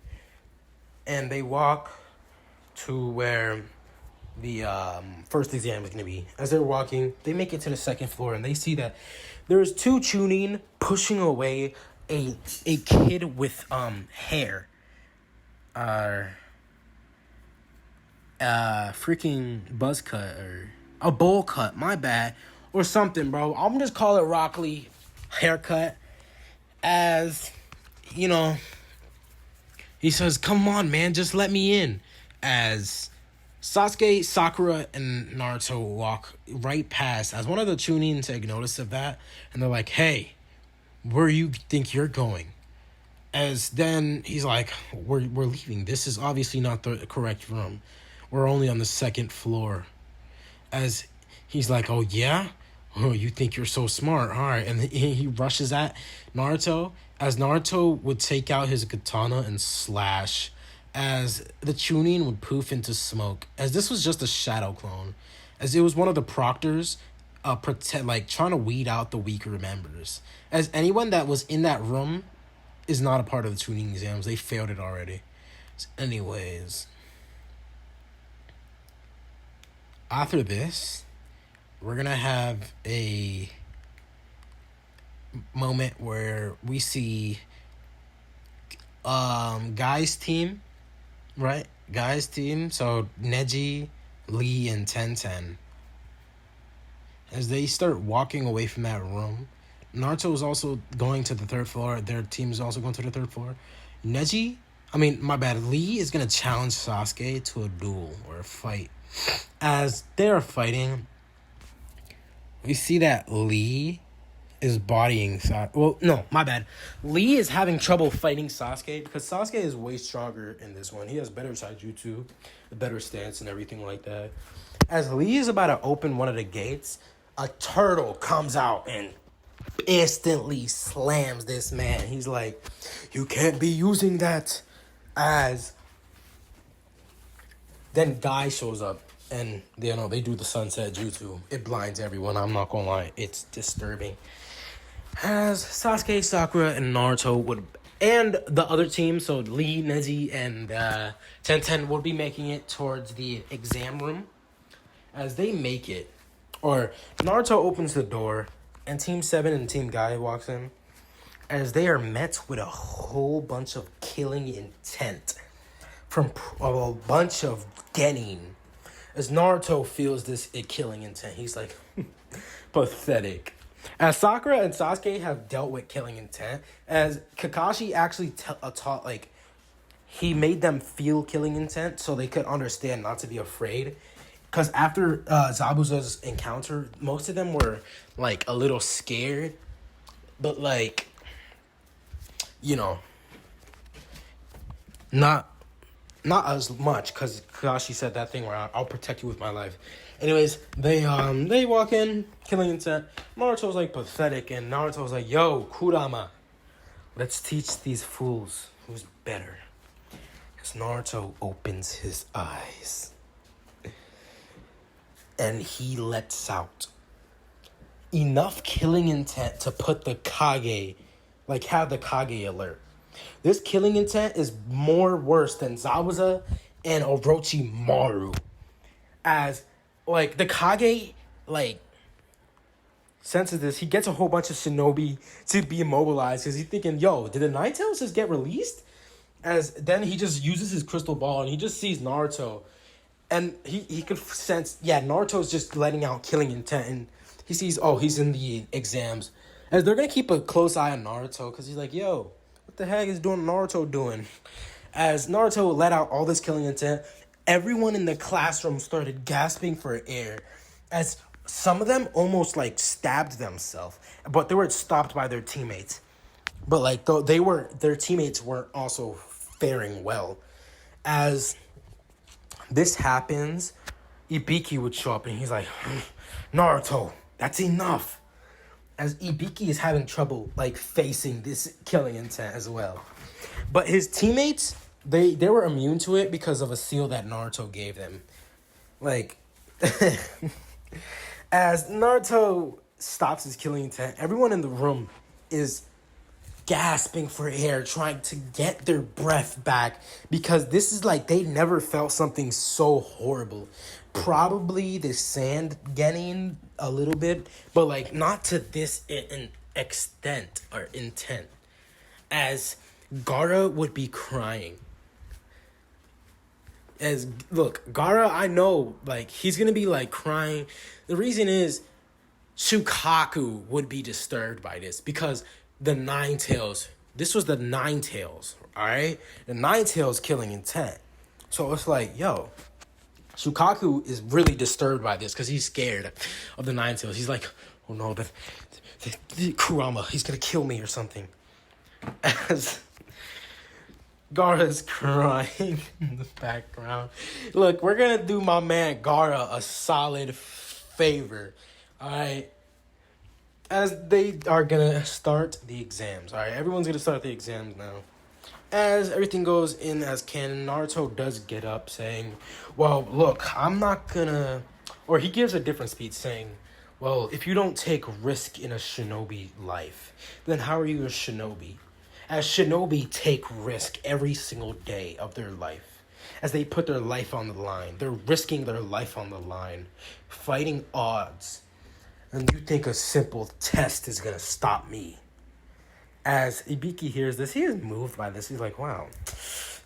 and they walk to where the first exam is going to be. As they're walking, they make it to the second floor, and they see that there's two Chunin pushing away a kid with hair, freaking buzz cut or a bowl cut, my bad, or something, bro. I'm just call it Rock Lee haircut. As he says, "Come on, man, just let me in." As Sasuke, Sakura, and Naruto walk right past, as one of the Chunin take notice of that, and they're like, "Hey, where you think you're going?" As then he's like, we're leaving. This is obviously not the correct room. We're only on the second floor. As he's like, "Oh yeah? Oh, you think you're so smart, all right." And he rushes at Naruto. As Naruto would take out his katana and slash, as the Chunin would poof into smoke. As this was just a shadow clone. As it was one of the proctors trying to weed out the weaker members. As anyone that was in that room is not a part of the Chunin exams. They failed it already. Anyways, after this, we're gonna have a moment where we see Guy's team, right? Guy's team. So Neji, Lee, and Tenten. As they start walking away from that room, Naruto is also going to the third floor. Their team is also going to the third floor. Lee is going to challenge Sasuke to a duel or a fight. As they are fighting, we see that Lee is bodying Sasuke. Well, no, my bad. Lee is having trouble fighting Sasuke because Sasuke is way stronger in this one. He has better taijutsu, a better stance, and everything like that. As Lee is about to open one of the gates, a turtle comes out and instantly slams this man. He's like, "You can't be using that." As then Guy shows up, and they do the sunset jutsu. It blinds everyone. I'm not gonna lie, it's disturbing. As Sasuke, Sakura, and Naruto and the other team, so Lee, Neji, and Tenten would be making it towards the exam room. As they make it, or Naruto opens the door, and Team 7 and Team Guy walks in, as they are met with a whole bunch of killing intent from a bunch of Genin. As Naruto feels this killing intent, he's like, pathetic. As Sakura and Sasuke have dealt with killing intent, as Kakashi actually he made them feel killing intent so they could understand not to be afraid. Because after Zabuza's encounter, most of them were, like, a little scared. But, like, not not as much, because Kakashi said that thing where I'll protect you with my life. Anyways, they walk in, killing intent. Naruto's like pathetic, and Naruto's like, yo, Kurama, let's teach these fools who's better. Because Naruto opens his eyes. And he lets out enough killing intent to put the Kage, like have the Kage alert. This killing intent is more worse than Zabuza and Orochimaru. As, like, the Kage, like, senses this. He gets a whole bunch of shinobi to be immobilized because he's thinking, yo, did the Nine Tails just get released? As then he just uses his crystal ball and he just sees Naruto. And he could sense, Naruto's just letting out killing intent. And he sees, oh, he's in the exams. As they're going to keep a close eye on Naruto because he's like, yo, what the heck is Naruto doing? As Naruto let out all this killing intent, everyone in the classroom started gasping for air. As some of them almost like stabbed themselves. But they were stopped by their teammates. But like their teammates weren't also faring well. As this happens, Ibiki would show up and he's like, Naruto, that's enough. As Ibiki is having trouble like facing this killing intent as well. But his teammates, they were immune to it because of a seal that Naruto gave them. Like, as Naruto stops his killing intent, everyone in the room is gasping for air, trying to get their breath back, because this is like they never felt something so horrible. Probably the sand getting a little bit, but like not to this extent or intent. As Gaara would be crying. As look, Gaara, I know like he's gonna be like crying. The reason is Shukaku would be disturbed by this because the Nine Tails. This was the Nine Tails, alright? The Nine Tails killing intent. So it's like, yo, Shukaku is really disturbed by this because he's scared of the Nine Tails. He's like, oh no, the Kurama, he's gonna kill me or something. As Gaara's crying in the background. Look, we're gonna do my man Gaara a solid favor, alright? As they are gonna start the exams, alright? Everyone's gonna start the exams now. As everything goes in as canon, Naruto does get up saying, well, look, I'm not gonna... Or he gives a different speech saying, well, if you don't take risk in a shinobi life, then how are you a shinobi? As shinobi take risk every single day of their life. As they put their life on the line. They're risking their life on the line. Fighting odds. And you think a simple test is gonna stop me. As Ibiki hears this, he is moved by this. He's like, wow,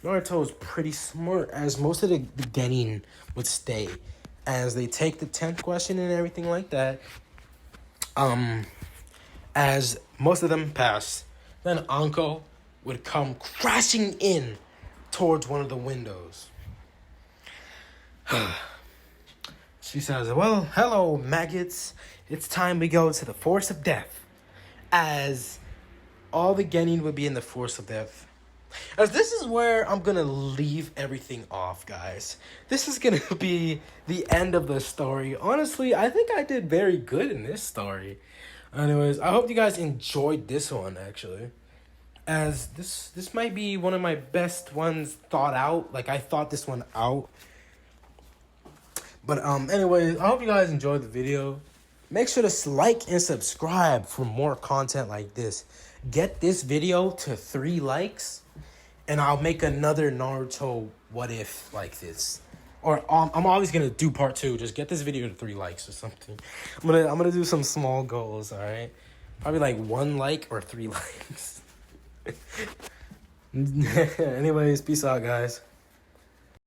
Naruto is pretty smart. As most of the genin would stay. As they take the 10th question and everything like that. As most of them pass, then Anko would come crashing in towards one of the windows. She says, well, hello, maggots. It's time we go to the Force of Death. As all the genin would be in the Force of Death. As this is where I'm going to leave everything off, guys. This is going to be the end of the story. Honestly, I think I did very good in this story. Anyways, I hope you guys enjoyed this one, actually. As this might be one of my best ones thought out. Like, I thought this one out. But, anyways, I hope you guys enjoyed the video. Make sure to like and subscribe for more content like this. Get this video to 3 likes, and I'll make another Naruto what if like this. Or I'm always gonna do part 2. Just get this video to 3 likes or something. I'm gonna do some small goals. All right, probably like 1 like or 3 likes. Anyways, peace out, guys.